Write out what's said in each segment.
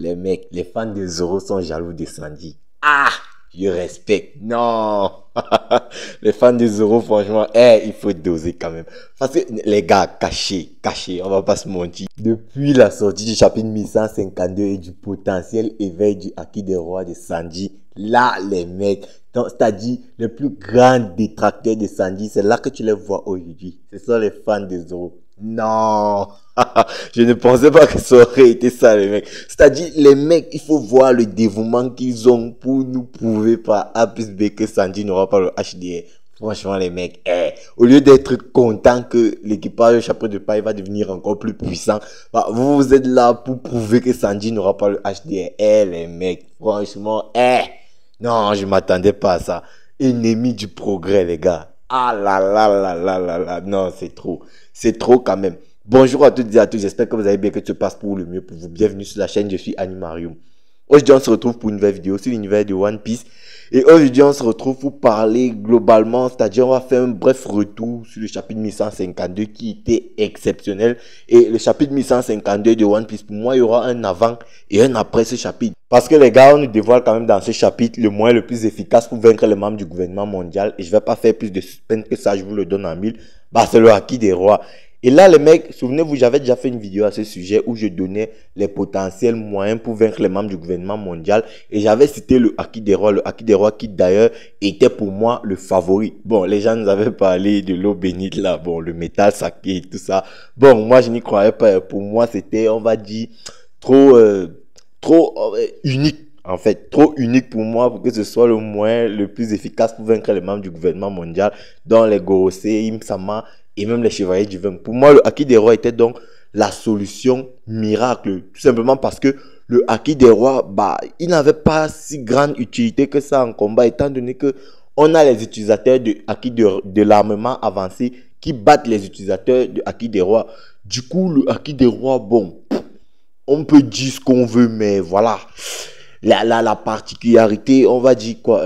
les mecs, les fans de Zoro sont jaloux de Sanji. Ah, je respecte. Non. Les fans de Zoro, franchement, il faut doser quand même. Parce que les gars, cachés, on va pas se mentir. Depuis la sortie du chapitre 1152 et du potentiel éveil du Haki des rois de Sanji, là, les mecs, c'est-à-dire les plus grands détracteurs de Sanji, c'est là que tu les vois aujourd'hui. Ce sont les fans de Zoro. Non. Je ne pensais pas que ça aurait été ça, les mecs. C'est-à-dire, les mecs, il faut voir le dévouement qu'ils ont pour nous prouver par A plus B que Sanji n'aura pas le HDR. Franchement, les mecs, au lieu d'être contents que l'équipage du chapeau de paille va devenir encore plus puissant, bah, vous êtes là pour prouver que Sanji n'aura pas le HDR. Les mecs, franchement, non, je m'attendais pas à ça. Ennemi du progrès, les gars. Ah là là là là là là. Non, c'est trop. C'est trop quand même. Bonjour à toutes et à tous, j'espère que vous allez bien, que tout se passe pour le mieux pour vous. Bienvenue sur la chaîne, je suis Animarium. Aujourd'hui, on se retrouve pour une nouvelle vidéo sur l'univers de One Piece. Et aujourd'hui, on se retrouve pour parler globalement, c'est-à-dire on va faire un bref retour sur le chapitre 1152 qui était exceptionnel. Et le chapitre 1152 de One Piece, pour moi, il y aura un avant et un après ce chapitre. Parce que les gars, on nous dévoile quand même dans ce chapitre le moyen le plus efficace pour vaincre les membres du gouvernement mondial. Et je vais pas faire plus de suspense que ça, je vous le donne en mille. Bah, c'est le Haki des rois. Et là, les mecs, souvenez-vous, j'avais déjà fait une vidéo à ce sujet où je donnais les potentiels moyens pour vaincre les membres du gouvernement mondial. Et j'avais cité le Haki des rois qui d'ailleurs était pour moi le favori. Bon, les gens nous avaient parlé de l'eau bénite là, bon, le métal sacré et tout ça. Bon, moi, je n'y croyais pas. Pour moi, c'était, on va dire, trop unique. En fait, trop unique pour moi pour que ce soit le moyen le plus efficace pour vaincre les membres du gouvernement mondial, dans les Gorosei, Im-sama et même les chevaliers du vin. Pour moi, le Haki des rois était donc la solution miracle. Tout simplement parce que le Haki des rois, bah, il n'avait pas si grande utilité que ça en combat, étant donné que on a les utilisateurs de Haki de l'armement avancé qui battent les utilisateurs de Haki des rois. Du coup, le Haki des rois, bon, on peut dire ce qu'on veut, mais voilà. La particularité, on va dire quoi,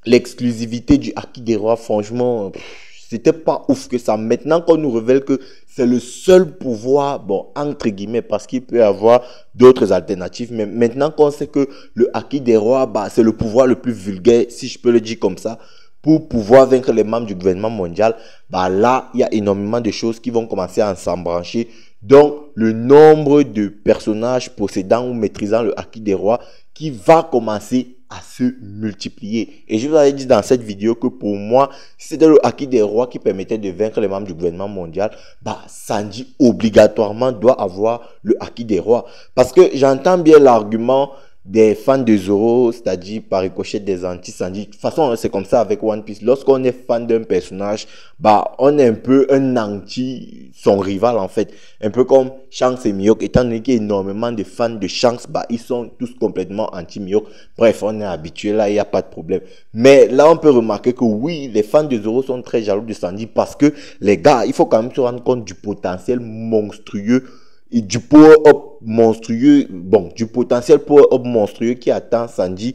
l'exclusivité du Haki des rois, franchement, c'était pas ouf que ça. Maintenant qu'on nous révèle que c'est le seul pouvoir, bon, entre guillemets, parce qu'il peut y avoir d'autres alternatives, mais maintenant qu'on sait que le Haki des rois, bah, c'est le pouvoir le plus vulgaire, si je peux le dire comme ça, pour pouvoir vaincre les membres du gouvernement mondial, bah là, il y a énormément de choses qui vont commencer à s'embrancher. Donc, le nombre de personnages possédant ou maîtrisant le Haki des rois qui va commencer à se multiplier. Et je vous avais dit dans cette vidéo que pour moi, si c'était le Haki des rois qui permettait de vaincre les membres du gouvernement mondial, bah, Sanji obligatoirement doit avoir le Haki des rois. Parce que j'entends bien l'argument des fans de Zoro, c'est-à-dire par ricochet des anti-Sanji. De toute façon, c'est comme ça avec One Piece. Lorsqu'on est fan d'un personnage, bah, on est un peu un anti son rival, en fait. Un peu comme Shanks et Mihawk. Étant donné qu'il y a énormément de fans de Shanks, bah, ils sont tous complètement anti-Mihawk. Bref, on est habitué là, il n'y a pas de problème. Mais là, on peut remarquer que oui, les fans de Zoro sont très jaloux de Sanji parce que, les gars, il faut quand même se rendre compte du potentiel monstrueux et du power-up monstrueux, bon, du potentiel power-up monstrueux qui attend Sanji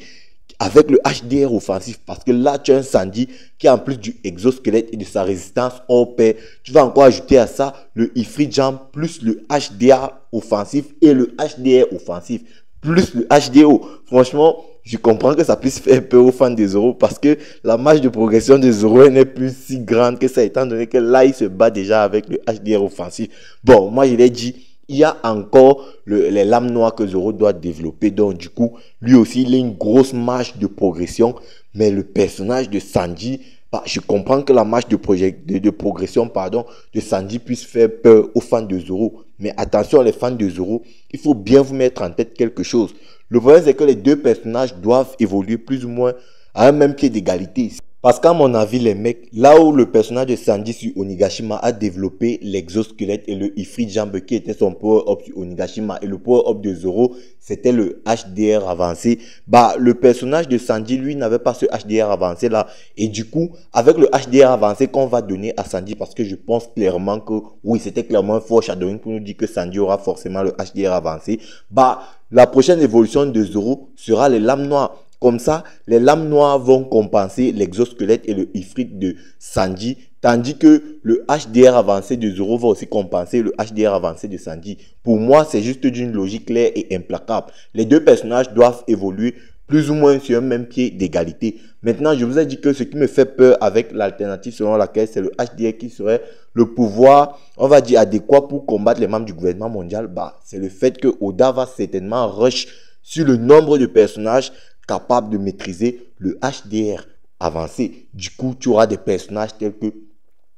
avec le HDR offensif. Parce que là, tu as un Sanji qui, en plus du exosquelette et de sa résistance au pair, tu vas encore ajouter à ça le Ifrit Jam plus le HDR offensif et le HDR offensif plus le HDO. Franchement, je comprends que ça puisse faire peur aux fans de Zoro parce que la marge de progression de Zoro n'est plus si grande que ça, étant donné que là, il se bat déjà avec le HDR offensif. Bon, moi, je l'ai dit, il y a encore les lames noires que Zoro doit développer. Donc, du coup, lui aussi, il a une grosse marge de progression. Mais le personnage de Sanji, bah, je comprends que la marge de progression de Sanji puisse faire peur aux fans de Zoro. Mais attention, les fans de Zoro, il faut bien vous mettre en tête quelque chose. Le problème, c'est que les deux personnages doivent évoluer plus ou moins à un même pied d'égalité. Parce qu'à mon avis, les mecs, là où le personnage de Sanji sur Onigashima a développé l'exosquelette et le Ifrit Jam qui était son power-up sur Onigashima et le power-up de Zoro, c'était le HDR avancé. Bah, le personnage de Sanji, lui, n'avait pas ce HDR avancé là. Et du coup, avec le HDR avancé qu'on va donner à Sanji, parce que je pense clairement que, oui, c'était clairement un foreshadowing pour nous dire que Sanji aura forcément le HDR avancé. Bah, la prochaine évolution de Zoro sera les lames noires. Comme ça, les lames noires vont compenser l'exosquelette et le Ifrit de Sanji Tandis que le HDR avancé de Zoro va aussi compenser le HDR avancé de Sanji. Pour moi, c'est juste d'une logique claire et implacable. Les deux personnages doivent évoluer plus ou moins sur un même pied d'égalité. Maintenant, je vous ai dit que ce qui me fait peur avec l'alternative selon laquelle c'est le HDR qui serait le pouvoir, on va dire, adéquat pour combattre les membres du gouvernement mondial, bah, c'est le fait que Oda va certainement rush sur le nombre de personnages capables de maîtriser le HDR avancé. Du coup, tu auras des personnages tels que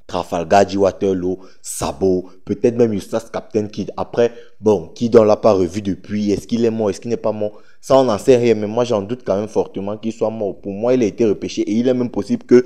Trafalgar, Waterloo, Sabo, peut-être même Eustace Captain Kidd. Après, bon, Kidd on l'a pas revu depuis. Est-ce qu'il est mort? Est-ce qu'il n'est pas mort? Ça, on n'en sait rien. Mais moi, j'en doute quand même fortement qu'il soit mort. Pour moi, il a été repêché. Et il est même possible que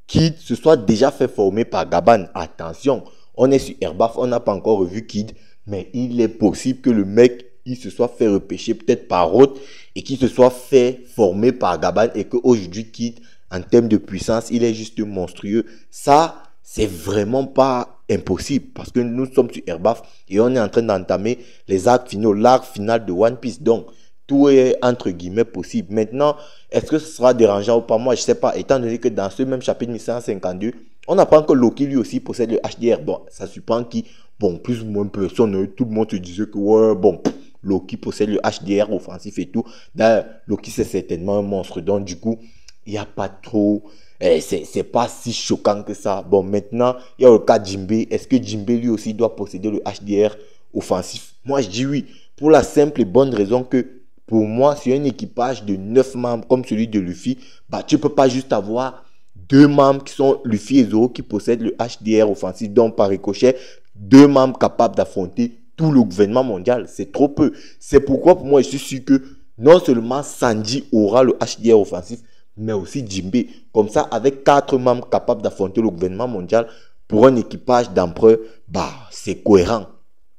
Kidd se soit déjà fait former par Gaban. Attention, on est sur Airbaf. On n'a pas encore revu Kidd. Mais il est possible que le mec, il se soit fait repêcher peut-être par autre. Et qu'il se soit fait former par Gaban. Et qu'aujourd'hui, Kidd, en termes de puissance, il est juste monstrueux. Ça, c'est vraiment pas impossible parce que nous sommes sur Airbaf et on est en train d'entamer les arcs finaux, l'arc final de One Piece. Donc, tout est entre guillemets possible. Maintenant, est-ce que ce sera dérangeant ou pas? Moi, je sais pas. Étant donné que dans ce même chapitre 1152, on apprend que Loki lui aussi possède le HDR. Bon, ça surprend qui, bon, plus ou moins personne, tout le monde se disait que, ouais, bon, Loki possède le HDR offensif et tout. D'ailleurs, Loki, c'est certainement un monstre. Donc, du coup, il n'y a pas trop... c'est pas si choquant que ça. Bon, maintenant, il y a le cas de Jinbe. Est-ce que Jinbe lui aussi doit posséder le HDR offensif? Moi, je dis oui. Pour la simple et bonne raison que, pour moi, sur un équipage de 9 membres comme celui de Luffy, bah, tu peux pas juste avoir 2 membres qui sont Luffy et Zoro qui possèdent le HDR offensif. Donc, par ricochet, 2 membres capables d'affronter tout le gouvernement mondial. C'est trop peu. C'est pourquoi, pour moi, je suis sûr que non seulement Sanji aura le HDR offensif, mais aussi Jinbe. Comme ça, avec 4 membres capables d'affronter le gouvernement mondial pour un équipage d'empereur, bah, c'est cohérent.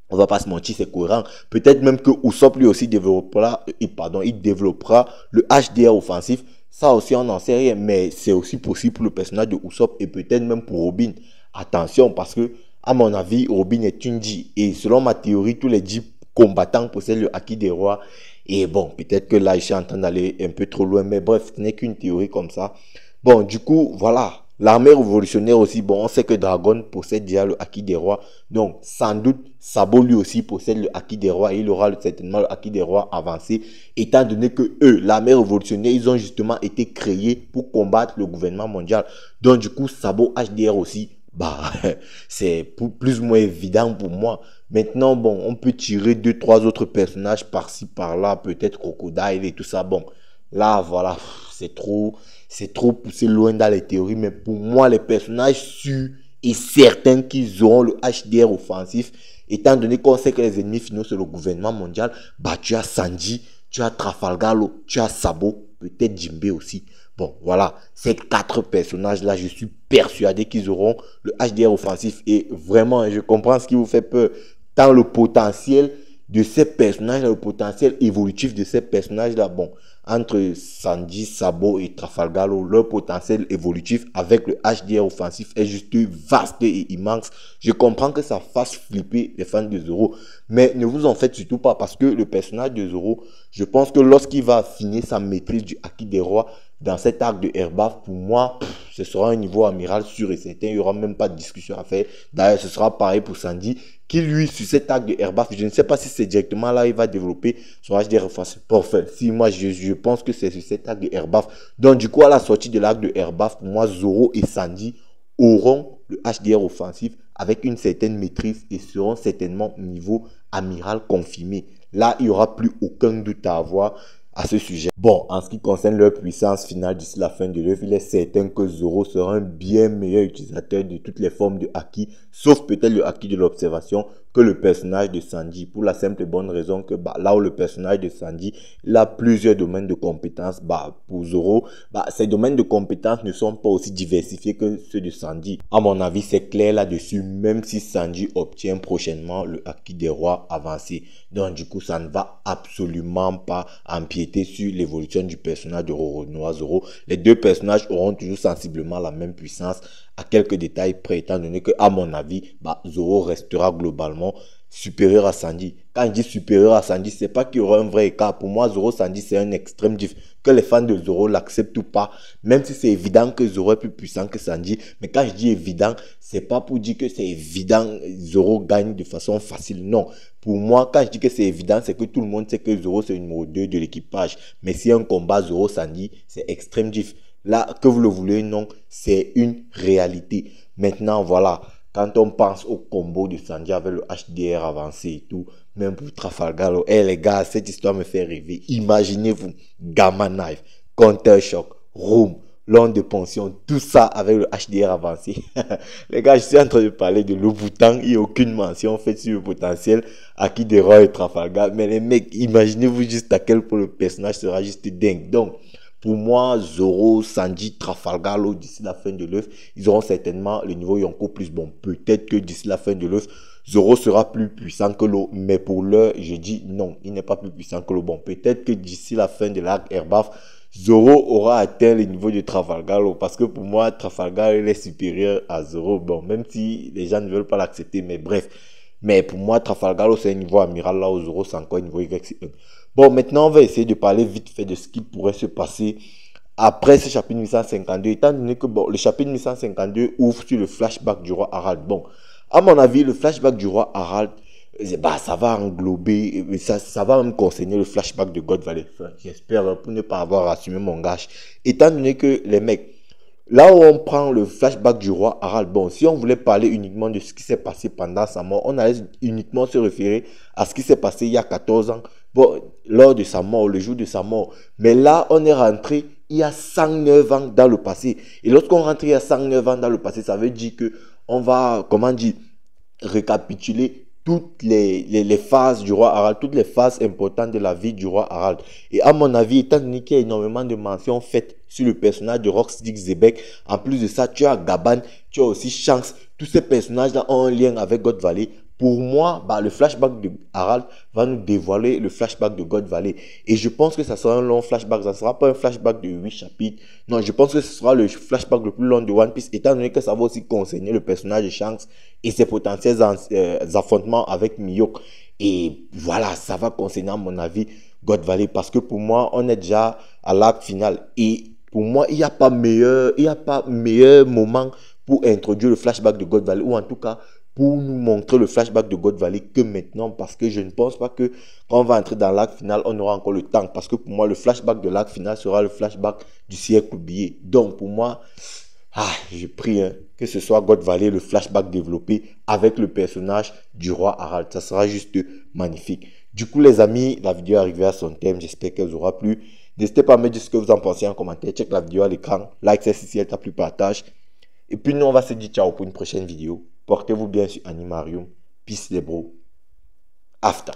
On va pas se mentir, c'est cohérent. Peut-être même que Usopp lui aussi développera, il développera le HDR offensif. Ça aussi, on n'en sait rien, mais c'est aussi possible pour le personnage de Usopp et peut-être même pour Robin. Attention, parce que, à mon avis, Robin est une J. Et selon ma théorie, tous les J combattants possèdent le Haki des rois. Et bon, peut-être que là, je suis en train d'aller un peu trop loin, mais bref, ce n'est qu'une théorie comme ça. Bon, du coup, voilà. L'armée révolutionnaire aussi, bon, on sait que Dragon possède déjà le Haki des rois. Donc, sans doute, Sabo lui aussi possède le Haki des rois et il aura certainement le Haki des rois avancé. Étant donné que eux, l'armée révolutionnaire, ils ont justement été créés pour combattre le gouvernement mondial. Donc, du coup, Sabo HDR aussi, bah, c'est plus ou moins évident pour moi. Maintenant, bon, on peut tirer 2-3 autres personnages par-ci, par-là, peut-être Crocodile et tout ça. Bon, là, voilà, c'est trop poussé loin dans les théories. Mais pour moi, les personnages sûrs et certains qu'ils auront le HDR offensif, étant donné qu'on sait que les ennemis finaux, c'est le gouvernement mondial, bah, tu as Sanji, tu as Trafalgar, tu as Sabo, peut-être Jinbe aussi. Bon, voilà, ces 4 personnages-là, je suis persuadé qu'ils auront le HDR offensif. Et vraiment, je comprends ce qui vous fait peur. Tant le potentiel de ces personnages, le potentiel évolutif de ces personnages-là, bon, entre Sanji, Sabo et Trafalgar, leur potentiel évolutif avec le HDR offensif est juste vaste et immense. Je comprends que ça fasse flipper les fans de Zoro, mais ne vous en faites surtout pas parce que le personnage de Zoro, je pense que lorsqu'il va affiner sa maîtrise du Haki des rois dans cet arc de Airbaf, pour moi, ce sera un niveau amiral sûr et certain. Il n'y aura même pas de discussion à faire. D'ailleurs, ce sera pareil pour Sandy, qui lui, sur cet arc de Airbaf, je ne sais pas si c'est directement là, il va développer son HDR offensif. Parfait. Si moi, je pense que c'est sur cet arc de Airbaf. Donc, du coup, à la sortie de l'arc de Airbaf, pour moi, Zoro et Sandy auront le HDR offensif avec une certaine maîtrise et seront certainement niveau amiral confirmé. Là, il n'y aura plus aucun doute à avoir à ce sujet. Bon, en ce qui concerne leur puissance finale d'ici la fin de l'œuvre, il est certain que Zoro sera un bien meilleur utilisateur de toutes les formes de Haki, sauf peut-être le Haki de l'observation, que le personnage de Sanji, pour la simple et bonne raison que bah, là où le personnage de Sanji, il a plusieurs domaines de compétences, bah, pour Zoro, bah, ces domaines de compétences ne sont pas aussi diversifiés que ceux de Sanji. À mon avis, c'est clair là-dessus, même si Sanji obtient prochainement le Haki des rois avancé. Donc du coup, ça ne va absolument pas empiéter sur l'évolution du personnage de Roronoa Zoro. Les deux personnages auront toujours sensiblement la même puissance, à quelques détails près, étant donné que, à mon avis, bah, Zoro restera globalement supérieur à Sandy. Quand je dis supérieur à Sandy, c'est pas qu'il y aura un vrai écart. Pour moi, Zoro Sandy, c'est un extrême diff. Que les fans de Zoro l'acceptent ou pas, même si c'est évident que Zoro est plus puissant que Sandy. Mais quand je dis évident, c'est pas pour dire que c'est évident, Zoro gagne de façon facile. Non. Pour moi, quand je dis que c'est évident, c'est que tout le monde sait que Zoro, c'est le numéro 2 de l'équipage. Mais si un combat Zoro Sandy, c'est extrême diff. Là, que vous le voulez, non, c'est une réalité. Maintenant, voilà. Quand on pense au combo de Sandy avec le HDR avancé et tout, même pour Trafalgar, les gars, cette histoire me fait rêver. Imaginez-vous, Gamma Knife, Counter Shock, Room, L'onde de pension, tout ça avec le HDR avancé. Les gars, je suis en train de parler de Louboutin, il n'y a aucune mention faite sur le potentiel Aki de Roy et Trafalgar. Mais les mecs, imaginez-vous juste à quel point le personnage sera juste dingue. Donc, pour moi, Zoro, Sanji, Trafalgar, d'ici la fin de l'œuvre, ils auront certainement le niveau Yonko plus bon. Peut-être que d'ici la fin de l'œuvre, Zoro sera plus puissant que l'eau. Mais pour l'heure, je dis non, il n'est pas plus puissant que l'eau. Bon, peut-être que d'ici la fin de l'arc Erbaf, Zoro aura atteint le niveau de Trafalgar. Parce que pour moi, Trafalgar, il est supérieur à Zoro. Bon, même si les gens ne veulent pas l'accepter, mais bref. Mais pour moi, Trafalgar, c'est un niveau amiral, là où Zoro, c'est encore un niveau YC1. Bon, maintenant, on va essayer de parler vite fait de ce qui pourrait se passer après ce chapitre 1152, étant donné que bon, le chapitre 1152 ouvre sur le flashback du roi Harald. Bon, à mon avis, le flashback du roi Harald, bah, ça va englober, ça va même concerner le flashback de God Valley. J'espère, pour ne pas avoir assumé mon gage. Étant donné que les mecs, là où on prend le flashback du roi Harald, bon, si on voulait parler uniquement de ce qui s'est passé pendant sa mort, on allait uniquement se référer à ce qui s'est passé il y a 14 ans, bon, lors de sa mort, le jour de sa mort. Mais là, on est rentré il y a 109 ans dans le passé. Et lorsqu'on rentre il y a 109 ans dans le passé, ça veut dire que on va, comment dire, récapituler toutes les phases du roi Harald, toutes les phases importantes de la vie du roi Harald. Et à mon avis, étant donné qu'il y a énormément de mentions faites sur le personnage de Roxdick Zebek, en plus de ça, tu as Gaban, tu as aussi Shanks. Tous ces personnages-là ont un lien avec God Valley. Pour moi, bah, le flashback de Harald va nous dévoiler le flashback de God Valley. Et je pense que ça sera un long flashback. Ça ne sera pas un flashback de 8 chapitres. Non, je pense que ce sera le flashback le plus long de One Piece, étant donné que ça va aussi concerner le personnage de Shanks et ses potentiels affrontements avec Mihawk. Et voilà, ça va concerner, à mon avis, God Valley. Parce que pour moi, on est déjà à l'arc final. Et pour moi, il n'y a pas meilleur moment pour introduire le flashback de God Valley, ou en tout cas pour nous montrer le flashback de God Valley que maintenant, parce que je ne pense pas que quand on va entrer dans l'arc final, on aura encore le temps, parce que pour moi, le flashback de l'arc final sera le flashback du siècle oublié. Donc pour moi, je prie que ce soit God Valley, le flashback développé avec le personnage du roi Harald. Ça sera juste magnifique. Du coup les amis, la vidéo est arrivée à son thème, j'espère qu'elle vous aura plu. N'hésitez pas à me dire ce que vous en pensez en commentaire, check la vidéo à l'écran, like si elle t'a plu, partage. Et puis nous on va se dire ciao pour une prochaine vidéo. Portez-vous bien sur Animarium. Peace les bros. After.